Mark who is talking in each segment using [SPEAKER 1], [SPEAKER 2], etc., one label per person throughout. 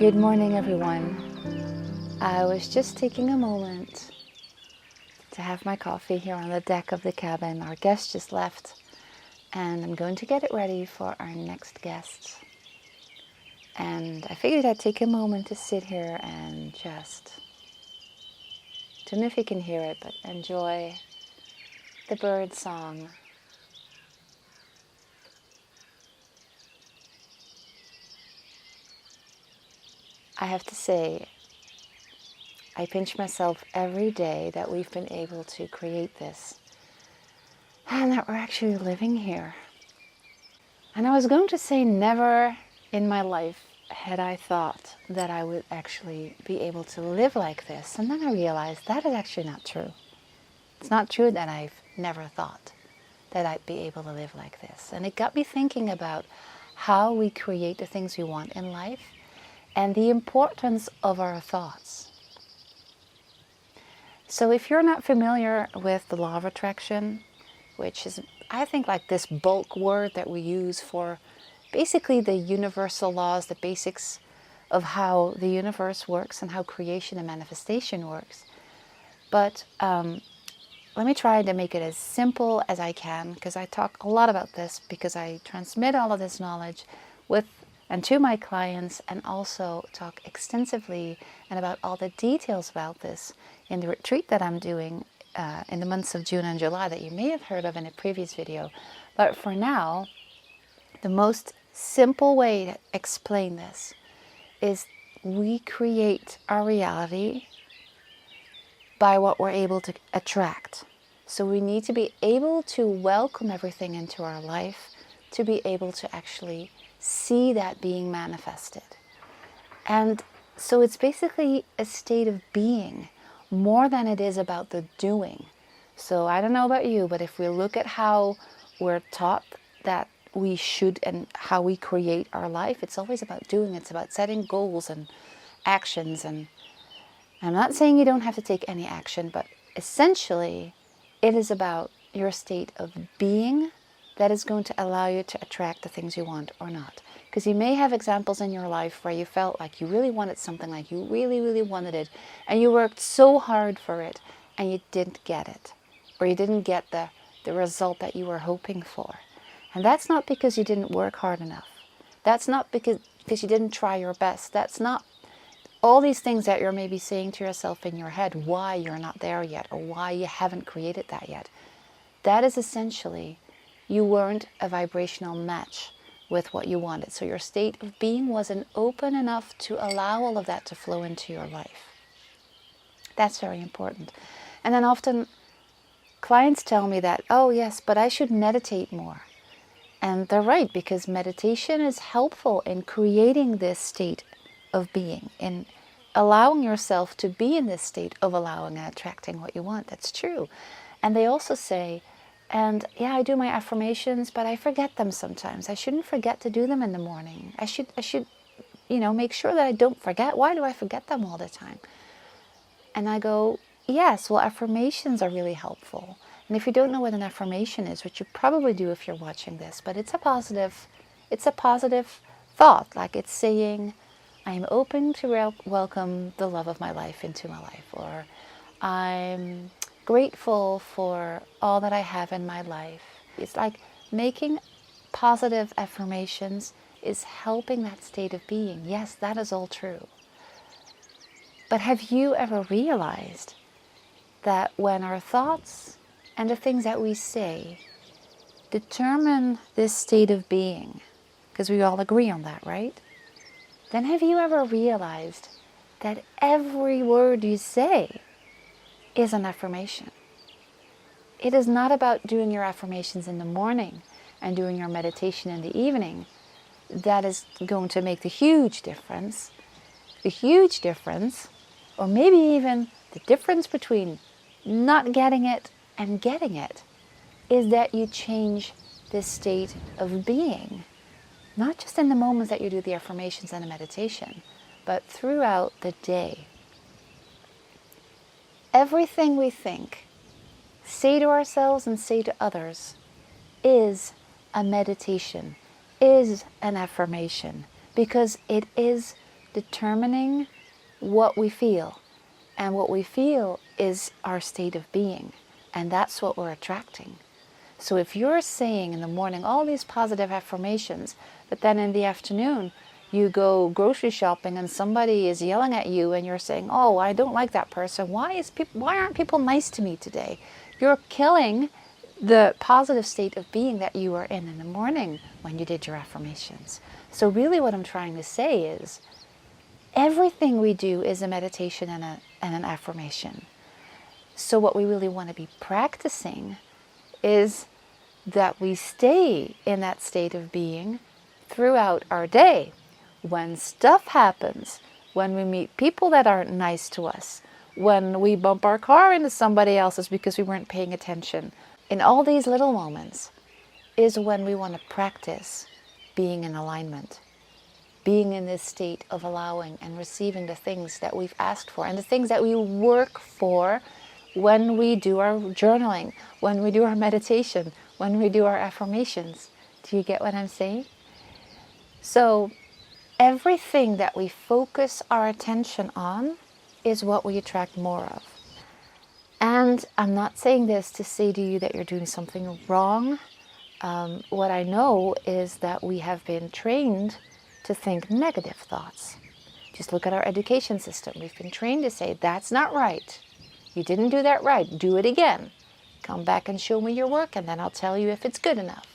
[SPEAKER 1] Good morning, everyone. I was just taking a moment to have my coffee here on the deck of the cabin. Our guest just left, and I'm going to get it ready for our next guest. And I figured I'd take a moment to sit here and just, don't know if you can hear it, but enjoy the bird song. I have to say, I pinch myself every day that we've been able to create this and that we're actually living here. And I was going to say never in my life had I thought that I would actually be able to live like this. And then I realized that is actually not true. It's not true that I've never thought that I'd be able to live like this. And it got me thinking about how we create the things we want in life and the importance of our thoughts. So if you're not familiar with the law of attraction, which is, I think, like this bulk word that we use for basically the universal laws, the basics of how the universe works and how creation and manifestation works. But let me try to make it as simple as I can, because I talk a lot about this, because I transmit all of this knowledge with and to my clients, and also talk extensively and about all the details about this in the retreat that I'm doing in the months of June and July that you may have heard of in a previous video. But for now, the most simple way to explain this is we create our reality by what we're able to attract. So we need to be able to welcome everything into our life to be able to actually see that being manifested. And so it's basically a state of being more than it is about the doing. So I don't know about you, but if we look at how we're taught that we should and how we create our life, it's always about doing. It's about setting goals and actions. And I'm not saying you don't have to take any action, but essentially it is about your state of being that is going to allow you to attract the things you want or not. Because you may have examples in your life where you felt like you really wanted something, like you really, really wanted it, and you worked so hard for it, and you didn't get it, or you didn't get the result that you were hoping for. And that's not because you didn't work hard enough. That's not because you didn't try your best. That's not all these things that you're maybe saying to yourself in your head, why you're not there yet, or why you haven't created that yet. That is essentially you weren't a vibrational match with what you wanted. So your state of being wasn't open enough to allow all of that to flow into your life. That's very important. And then often clients tell me that, oh yes, but I should meditate more. And they're right, because meditation is helpful in creating this state of being, in allowing yourself to be in this state of allowing and attracting what you want. That's true. And they also say, and yeah, I do my affirmations, but I forget them sometimes. I shouldn't forget to do them in the morning. I should, make sure that I don't forget. Why do I forget them all the time? And I go, yes, well, affirmations are really helpful. And if you don't know what an affirmation is, which you probably do if you're watching this, but it's a positive thought. Like it's saying, I'm open to welcome the love of my life into my life, or I'm grateful for all that I have in my life. It's like making positive affirmations is helping that state of being. Yes, that is all true. But have you ever realized that when our thoughts and the things that we say determine this state of being, because we all agree on that, right? Then have you ever realized that every word you say is an affirmation? It is not about doing your affirmations in the morning and doing your meditation in the evening. That is going to make the huge difference. The huge difference, or maybe even the difference between not getting it and getting it, is that you change this state of being. Not just in the moments that you do the affirmations and the meditation, but throughout the day. Everything we think, say to ourselves and say to others, is a meditation, is an affirmation, because it is determining what we feel. And what we feel is our state of being. And that's what we're attracting. So if you're saying in the morning all these positive affirmations, but then in the afternoon you go grocery shopping and somebody is yelling at you and you're saying, oh, I don't like that person. Why aren't people nice to me today? You're killing the positive state of being that you were in the morning when you did your affirmations. So really what I'm trying to say is everything we do is a meditation and an affirmation. So what we really want to be practicing is that we stay in that state of being throughout our day. When stuff happens, when we meet people that aren't nice to us, when we bump our car into somebody else's because we weren't paying attention, in all these little moments is when we want to practice being in alignment, being in this state of allowing and receiving the things that we've asked for and the things that we work for when we do our journaling, when we do our meditation, when we do our affirmations. Do you get what I'm saying? So everything that we focus our attention on is what we attract more of. And I'm not saying this to say to you that you're doing something wrong. What I know is that we have been trained to think negative thoughts. Just look at our education system. We've been trained to say, that's not right. You didn't do that right. Do it again. Come back and show me your work and then I'll tell you if it's good enough.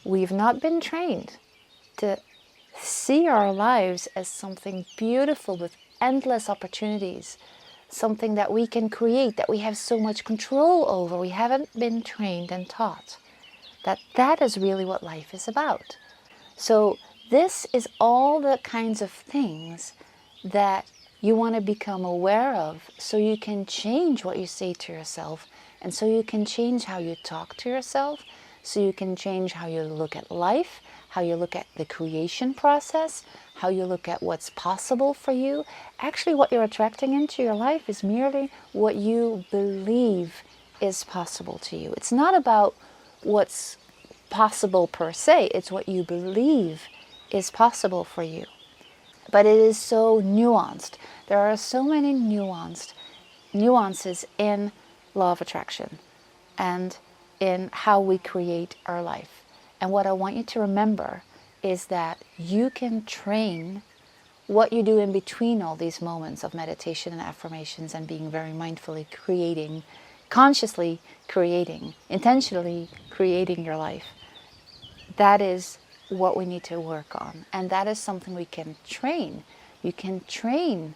[SPEAKER 1] We've not been trained to see our lives as something beautiful with endless opportunities, something that we can create, that we have so much control over. We haven't been trained and taught that that is really what life is about. So this is all the kinds of things that you want to become aware of so you can change what you say to yourself, and so you can change how you talk to yourself, so you can change how you look at life, how you look at the creation process, how you look at what's possible for you. Actually, what you're attracting into your life is merely what you believe is possible to you. It's not about what's possible per se, it's what you believe is possible for you. But it is so nuanced. There are so many nuances in law of attraction and in how we create our life. And what I want you to remember is that you can train what you do in between all these moments of meditation and affirmations and being very mindfully creating, consciously creating, intentionally creating your life. That is what we need to work on. And that is something we can train. You can train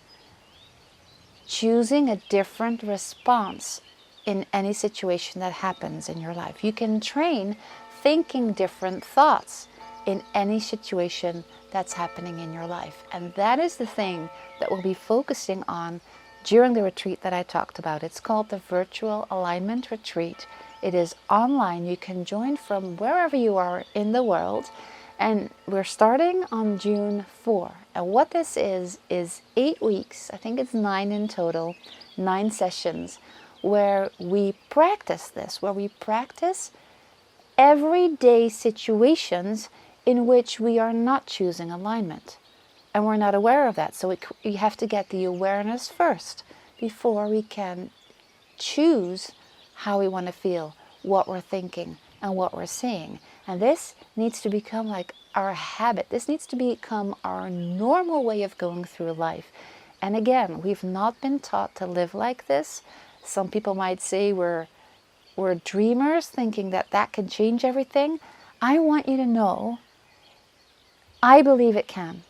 [SPEAKER 1] choosing a different response in any situation that happens in your life. You can train thinking different thoughts in any situation that's happening in your life. And that is the thing that we'll be focusing on during the retreat that I talked about. It's called the Virtual Alignment Retreat. It is online. You can join from wherever you are in the world. And we're starting on June 4. And what this is 8 weeks, I think it's 9 in total, 9 sessions, where we practice this, where we practice everyday situations in which we are not choosing alignment. And we're not aware of that. So we have to get the awareness first before we can choose how we want to feel, what we're thinking, and what we're saying. And this needs to become like our habit. This needs to become our normal way of going through life. And again, we've not been taught to live like this. Some people might say we're dreamers, thinking that that can change everything. I want you to know, I believe it can.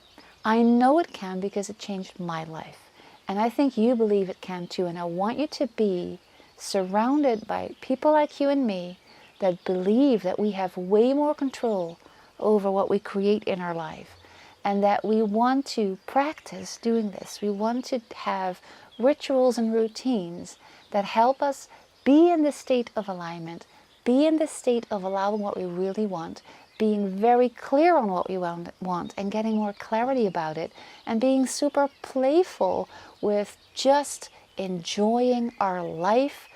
[SPEAKER 1] I know it can because it changed my life. And I think you believe it can too. And I want you to be surrounded by people like you and me that believe that we have way more control over what we create in our life, and that we want to practice doing this. We want to have rituals and routines that help us be in the state of alignment, be in the state of allowing what we really want, being very clear on what we want and getting more clarity about it, and being super playful with just enjoying our life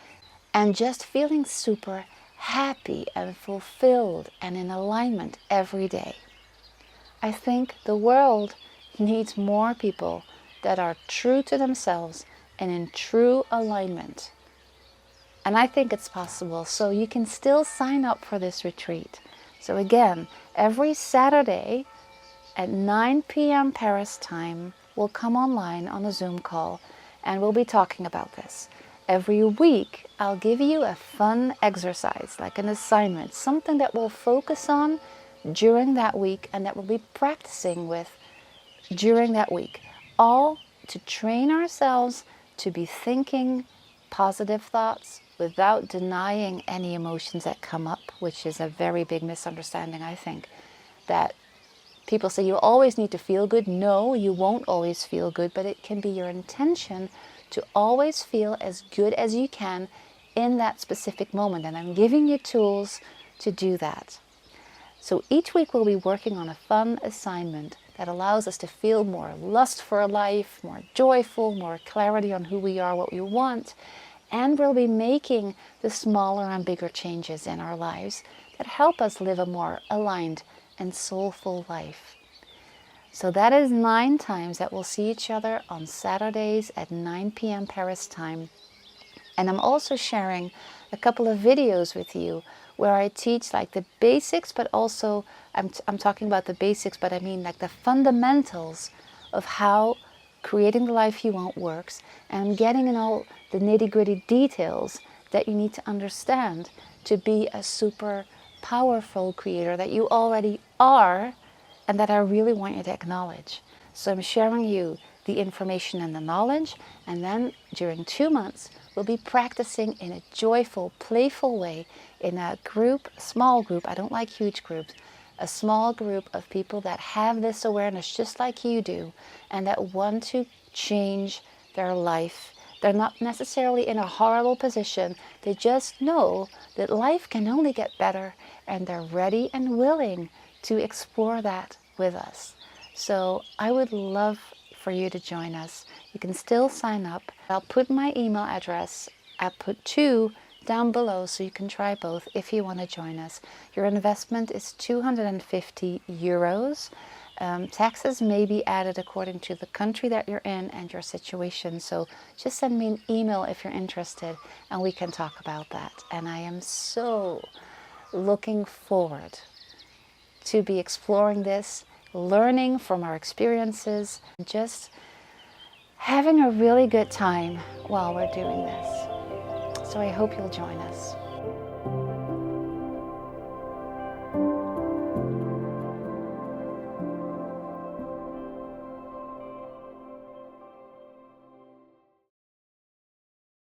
[SPEAKER 1] and just feeling super happy and fulfilled and in alignment every day. I think the world needs more people that are true to themselves and in true alignment. And I think it's possible. So you can still sign up for this retreat. So again, every Saturday at 9 p.m. Paris time, we'll come online on a Zoom call and we'll be talking about this. Every week, I'll give you a fun exercise, like an assignment, something that we'll focus on during that week and that we'll be practicing with during that week. All to train ourselves to be thinking positive thoughts without denying any emotions that come up, which is a very big misunderstanding, I think. That people say you always need to feel good. No, you won't always feel good, but it can be your intention to always feel as good as you can in that specific moment. And I'm giving you tools to do that. So each week we'll be working on a fun assignment that allows us to feel more lust for life, more joyful, more clarity on who we are, what we want. And we'll be making the smaller and bigger changes in our lives that help us live a more aligned and soulful life. So that is 9 times that we'll see each other on Saturdays at 9 p.m. Paris time. And I'm also sharing a couple of videos with you where I teach like the basics, but also I'm talking about the basics, but I mean like the fundamentals of how creating the life you want works. And I'm getting in all the nitty-gritty details that you need to understand to be a super powerful creator that you already are, and that I really want you to acknowledge. So I'm sharing you the information and the knowledge, and then during 2 months we'll be practicing in a joyful, playful way in a group, small group. I don't like huge groups. A small group of people that have this awareness just like you do and that want to change their life. They're not necessarily in a horrible position. They just know that life can only get better, and they're ready and willing to explore that with us. So I would love for you to join us. You can still sign up. I'll put my email address. I'll put 2 down below so you can try both if you want to join us. Your investment is 250 euros. Taxes may be added according to the country that you're in and your situation. So just send me an email if you're interested and we can talk about that. And I am so looking forward to be exploring this, learning from our experiences, just having a really good time while we're doing this. So I hope you'll join us.